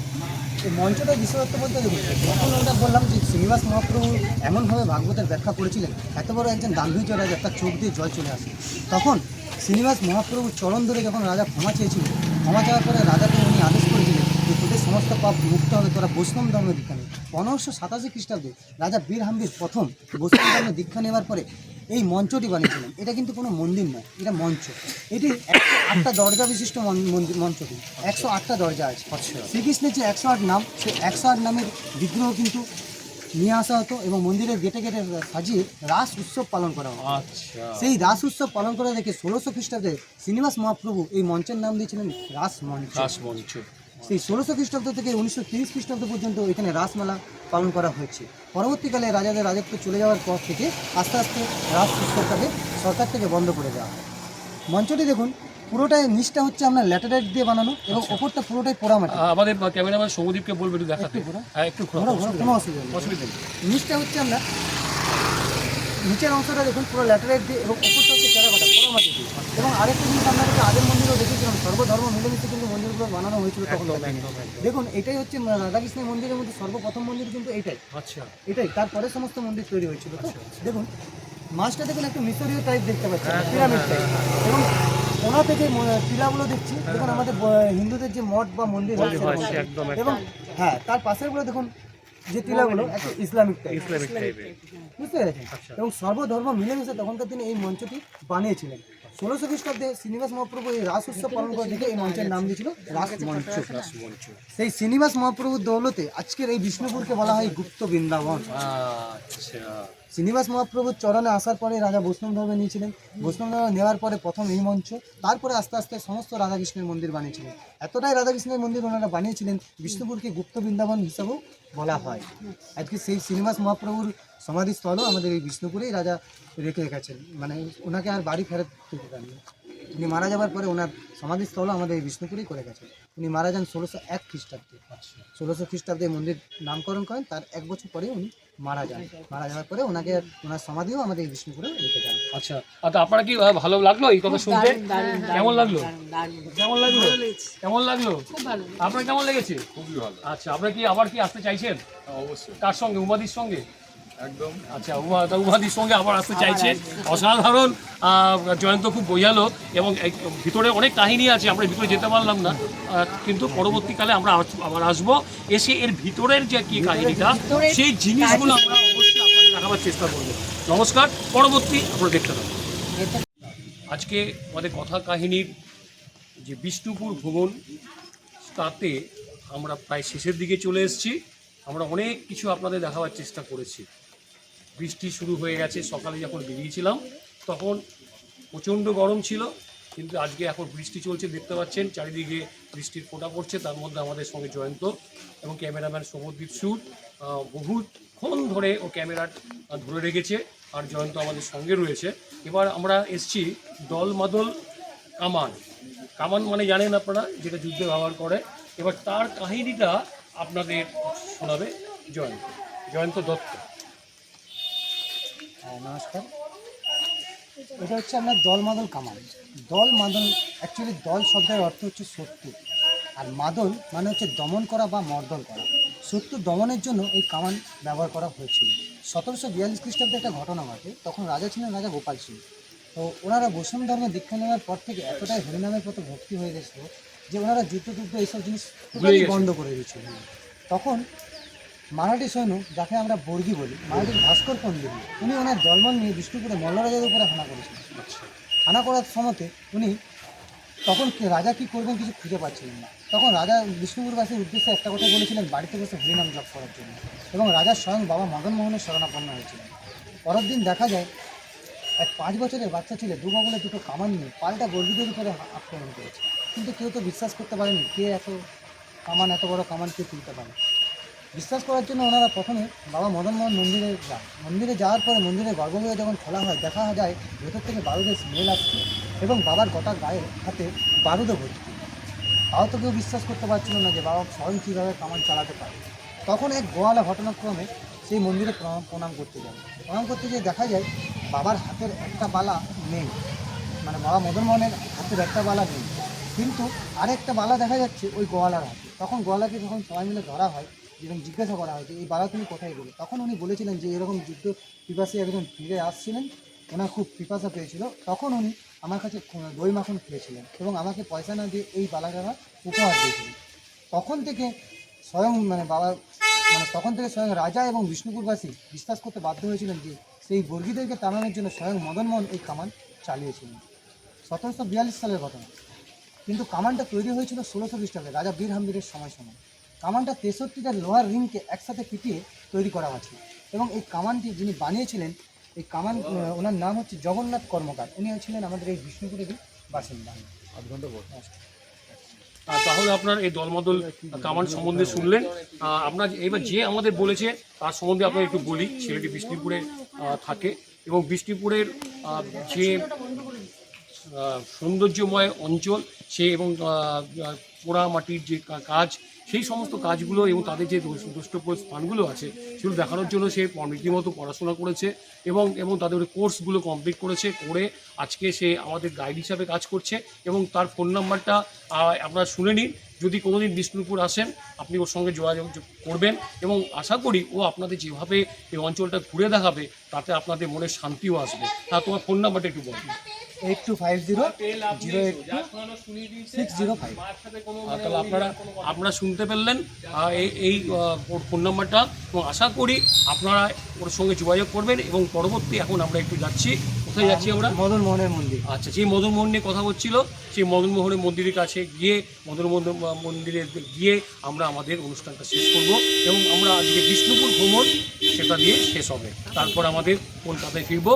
এই মঞ্চটা বিশেষত্ব বলতে দেখুন, যখন ওটা বললাম যে শ্রীনিবাস মহাপ্রভু এমনভাবে ভাগবতের ব্যাখ্যা করেছিলেন, এত বড় একজন গাম্ভীর্য রাজা তার চোখ দিয়ে জল চলে আসে। তখন শ্রীনিবাস মহাপ্রভুর চরণ ধরে যখন রাজা ক্ষমা চেয়েছিলেন, ক্ষমা চাওয়ার পরে রাজাকে উনি আদেশ করেছিলেন যে তোদের সমস্ত পাপ মুক্ত হবে, তোরা বৈষ্ণব ধর্মে দীক্ষা নেবে। 1587 খ্রিস্টাব্দে রাজা বীর হাম্বির প্রথম বৈষ্ণব ধর্মে দীক্ষা নেওয়ার পরে এই মঞ্চটি বানিয়েছিলেন। এটা কিন্তু কোনো মন্দির নয়, এটা মঞ্চ। এটি 108টা দরজা বিশিষ্ট মঞ্চটি, 108টা দরজা আছে। শ্রীকৃষ্ণের যে 108 নাম, সেই 108 নামের বিগ্রহ কিন্তু নিয়ে আসা হতো এবং মন্দিরের গেটে গেটে সাজিয়ে রাস উৎসব পালন করা হতো। আচ্ছা, সেই রাস উৎসব পালন করা দেখে 1600 খ্রিস্টাব্দে শ্রীনিবাস মহাপ্রভু এই মঞ্চের নাম দিয়েছিলেন রাসমঞ্চ। রাসমঞ্চ। সেই 1600 খ্রিস্টাব্দ থেকে 1930 খ্রিস্টাব্দ পর্যন্ত এখানে রাসমেলা পালন করা হয়েছে। পরবর্তীকালে রাজাদের রাজত্ব চলে যাওয়ার পর থেকে আস্তে আস্তে রাস উৎসবটাকে সরকার থেকে বন্ধ করে দেওয়া হয়। মঞ্চটি দেখুন, পুরোটাই নিচটা হচ্ছে আপনার ল্যাটেরাইট দিয়ে বানানো এবং ওপরটা পুরোটাই পোড়ামাটি। আমাদের ক্যামেরাম্যান সৌমদীপকে বলবে একটু দেখাতে। একটু ঘোরো, কোনো অসুবিধা নেই। অসুবিধা নেই। নিচটা হচ্ছে আপনার নিচের অংশটা দেখুন পুরো ল্যাটেরাইট দিয়ে এবং ওপরটা হচ্ছে টেরাকোটা পোড়ামাটি দিয়ে। এবং আরেকটা জিনিস আপনাদেরকে আগের মন্দিরেও দেখেছিলাম, সর্বধর্ম মিলেমিশে কিন্তু মন্দিরগুলো বানানো হয়েছিল তখন। দেখুন, এটাই হচ্ছে রাধাকৃষ্ণের মন্দিরের মধ্যে সর্বপ্রথম মন্দির কিন্তু এইটাই। আচ্ছা, এটাই, তারপরে সমস্ত মন্দির তৈরি হয়েছিল। তো দেখুন, মাছটা দেখুন একটু মিশরীয় টাইপ দেখতে পাচ্ছেন, পিরামিড টাইপ। এবং ওনা থেকে টিলাগুলো দেখছি, দেখুন আমাদের হিন্দুদের যে মঠ বা মন্দির হয় একদম। এবং হ্যাঁ তার পাশেরগুলো দেখুন যে টিলাগুলো একটা ইসলামিক টাইপের, বুঝতে পেরেছেন? এবং সর্বধর্ম মিলেমিশে তখনকার দিনে এই মঞ্চটি বানিয়েছিলেন। 1600 খ্রিস্টাব্দে শ্রীনিবাস মহাপ্রভু এই রাস উৎসব পালন করে দেখে এই মঞ্চের নাম দিয়েছিল রাসমঞ্চ। সেই শ্রীনিবাস মহাপ্রভুর দৌলতে আজকের এই বিষ্ণুপুরকে বলা হয় গুপ্ত বৃন্দাবন। আচ্ছা, শ্রীনিবাস মহাপ্রভুর চরণে আসার পরে রাজা বৈষ্ণব ধর্মে নিয়েছিলেন। বৈষ্ণব ধর্ম নেওয়ার পরে প্রথম এই মঞ্চ, তারপরে আস্তে আস্তে সমস্ত রাধাকৃষ্ণের মন্দির বানিয়েছিলেন। এতটাই রাধাকৃষ্ণের মন্দির ওনারা বানিয়েছিলেন, বিষ্ণুপুরকে গুপ্ত বৃন্দাবন হিসাবেও বলা হয়। আজকে সেই শ্রীনিবাস মহাপ্রভুর সমাধিস্থলও আমাদের এই বিষ্ণুপুরেই রাজা রেখে গেছেন, মানে ওনাকে আর বাড়ি ফেরত দিতে পারেন। উনি মারা যাওয়ার পরে ওনার সমাধিস্থল আমাদের এই বিষ্ণুপুরেই করে গেছে। উনি মারা যান 1601 খ্রিস্টাব্দে। 1600 খ্রিস্টাব্দে মন্দির নামকরণ করেন, তার 1 বছর পরে উনি মারা যান। মারা যাওয়ার পরে ওনার সমাধিও আমাদের এই বিষ্ণুপুরে রেখে যান। আচ্ছা, আপনারা কি ভালো লাগলো এই কথা শুনতে? কেমন লাগলো? কেমন লাগলো? কেমন লাগলো? আপনার কেমন লেগেছে? খুবই ভালো। আচ্ছা, আপনারা কি আবার কি আসতে চাইছেন? অবশ্যই, কার সঙ্গে? উমাদির সঙ্গে? একদম। আচ্ছা, উমাদির সঙ্গে আবার আসতে চাইছেন। অসাধারণ। জয়ন্ত খুব বোঝালো এবং ভিতরে অনেক কাহিনী আছে, আমরা ভিতরে যেতে পারলাম না, কিন্তু পরবর্তীকালে আমরা আবার আসবো, এসে এর ভিতরের যে কি কাহিনীটা সেই জিনিসগুলো আমরা অবশ্যই আপনাদের দেখাবার চেষ্টা করবো। নমস্কার, পরবর্তী আপনারা দেখতে পাবেন। আজকে আমাদের কথা কাহিনীর যে বিষ্ণুপুর ভ্রমণ, তাতে আমরা প্রায় শেষের দিকে চলে এসেছি। আমরা অনেক কিছু আপনাদের দেখাবার চেষ্টা করেছি। বৃষ্টি শুরু হয়ে গেছে, সকালে যখন বেরিয়েছিলাম তখন প্রচণ্ড গরম ছিল, কিন্তু আজকে এখন বৃষ্টি চলছে, দেখতে পাচ্ছেন চারিদিকে বৃষ্টির ফোঁটা পড়ছে। তার মধ্যে আমাদের সঙ্গে জয়ন্ত এবং ক্যামেরাম্যান সৌম্যদীপ সুর বহুক্ষণ ধরে ও ক্যামেরা ধরে রেখেছে, আর জয়ন্ত আমাদের সঙ্গে রয়েছে। এবার আমরা এসছি দলমাদল কামান। কামান মানে জানেন আপনারা, যেটা যুদ্ধে ব্যবহার করে। এবার তার কাহিনীটা আপনাদের শোনাবে জয়ন্ত দত্ত। নমস্কার। এটা হচ্ছে আপনার দলমাদল কামান। দল মাদল, অ্যাকচুয়ালি দল শব্দের অর্থ হচ্ছে শত্রু, আর মাদল মানে হচ্ছে দমন করা বা মর্দন করা। শত্রু দমনের জন্য এই কামান ব্যবহার করা হয়েছিল। 1742 খ্রিস্টাব্দে একটা ঘটনা ঘটে। তখন রাজা ছিলেন রাজা গোপাল সিং। তো ওনারা বৈষ্ণব ধর্মে দীক্ষা নেওয়ার পর থেকে এতটাই হরিনামের প্রতি ভক্তি হয়ে গেছিল যে ওনারা যুদ্ধ এইসব জিনিস বন্ধ করে দিয়েছিল। তখন মারাঠি সৈন্য, যাকে আমরা বর্গি বলি, মারাঠির ভাস্কর পণ্ডিত, উনি ওনার দলবল নিয়ে বিষ্ণুপুরে মল্লরাজাদের উপরে হানা করেছিলেন। হানা করার সময়তে উনি তখন রাজা কী করবেন কিছু খুঁজে পাচ্ছিলেন না। তখন রাজা বিষ্ণুপুরবাসীর উদ্দেশ্যে একটা কথা বলেছিলেন, বাড়িতে বসে হরিনাম জপ করার জন্য, এবং রাজা স্বয়ং বাবা মদন মোহনের শরণাপন্ন হয়েছিলেন। পরের দিন দেখা যায় এক 5 বছরের বাচ্চা ছেলে দু বগলে দুটো কামান নিয়ে পাল্টা বর্গীদের উপরে আক্রমণ করেছে। কিন্তু কেউ তো বিশ্বাস করতে পারেনি, কে এত বড় কামান কে তুলতে পারে। বিশ্বাস করার জন্য ওনারা প্রথমে বাবা মদন মোহন মন্দিরে যান। মন্দিরে যাওয়ার পরে মন্দিরের গর্ভগৃহ যখন খোলা হয়, দেখা যায় ভেতর থেকে বারুদের স্মেল আসছে এবং বাবার গোটা গায়ে হাতে বারুদও ভর্তি। তাও তো কেউ বিশ্বাস করতে পারছিল না যে বাবা স্বয়ং কীভাবে কামান চালাতে পারে। তখন এক গোয়ালা ঘটনাক্রমে সেই মন্দিরে প্রণাম করতে যায়। প্রণাম করতে গিয়ে দেখা যায় বাবার হাতের একটা বালা নেই, মানে বাবা মদন মোহনের হাতের একটা বালা নেই, কিন্তু আরেকটা বালা দেখা যাচ্ছে ওই গোয়ালার হাতে। তখন গোয়ালাকে যখন সবাই মিলে ধরা হয় এবং জিজ্ঞাসা করা হয় যে এই বালা তুমি কোথায় গেলে, তখন উনি বলেছিলেন যে এরকম যুদ্ধ পিপাসী একজন ফিরে আসছিলেন, ওনার খুব পিপাসা পেয়েছিল। তখন উনি আমার কাছে দই মাখন খেয়েছিলেন এবং আমাকে পয়সা না দিয়ে এই বালাগালা উপহার দিয়েছিলেন। তখন থেকে স্বয়ং রাজা এবং বিষ্ণুপুরবাসী বিশ্বাস করতে বাধ্য হয়েছিলেন যে সেই বর্গীদেরকে তাড়ানোর জন্য স্বয়ং মদন মোহন এই কামান চালিয়েছিলেন। 1742 সালের ঘটনা, কিন্তু কামানটা তৈরি হয়েছিল 1600 খ্রিস্টাব্দে রাজা বীর হাম্বিরের সময়। কামানটা 63টা লোহার রিংকে একসাথে পিটিয়ে তৈরি করা হয়েছিল এবং এই কামানটি যিনি বানিয়েছিলেন, এই কামান ওনার নাম হচ্ছে জগন্নাথ কর্মকার। উনি ছিলেন আমাদের এই বিষ্ণুপুরেরই বাসিন্দা। তাহলে আপনার এই দলমাদল কামান সম্বন্ধে শুনলেন। আপনার এবার যে আমাদের বলেছে তার সম্বন্ধে আপনার একটু বলি। ছেলেটি বিষ্ণুপুরে থাকে এবং বিষ্ণুপুরের যে সৌন্দর্যময় অঞ্চল সে এবং পোড়া মাটির যে কাজ, সেই সমস্ত কাজগুলো এবং তাদের যে দুষ্টপ্রদ স্থানগুলো আছে সেগুলো দেখানোর জন্য সে রীতিমতো পড়াশোনা করেছে এবং তাদের কোর্সগুলো কমপ্লিট করে আজকে সে আমাদের গাইড হিসাবে কাজ করছে। এবং তার ফোন নাম্বারটা আপনারা শুনে নিন। যদি কোনোদিন বিষ্ণুপুর আসেন আপনি ওর সঙ্গে যোগাযোগ করবেন এবং আশা করি ও আপনাদের যেভাবে এই অঞ্চলটা ঘুরে দেখাবে তাতে আপনাদের মনে শান্তিও আসবে। তোমার ফোন নাম্বারটা একটু বলুন। 8250-082-605। তাহলে আপনারা শুনতে পেলেন এই ফোন নাম্বারটা, এবং আশা করি আপনারা ওর সঙ্গে যোগাযোগ করবেন। এবং পরবর্তী এখন আমরা একটু যাচ্ছি, কোথায় যাচ্ছি আমরা? মদন মোহনের মন্দির। আচ্ছা, যে মদন মোহন নিয়ে কথা হচ্ছিল সেই মদন মোহনের মন্দিরের কাছে গিয়ে মন্দিরে গিয়ে আমরা আমাদের অনুষ্ঠানটা শেষ করব এবং আমরা আজকে বিষ্ণুপুর ভ্রমণ সেটা দিয়ে শেষ হবে। তারপর আমাদের কলকাতায় ফিরব।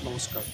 নমস্কার।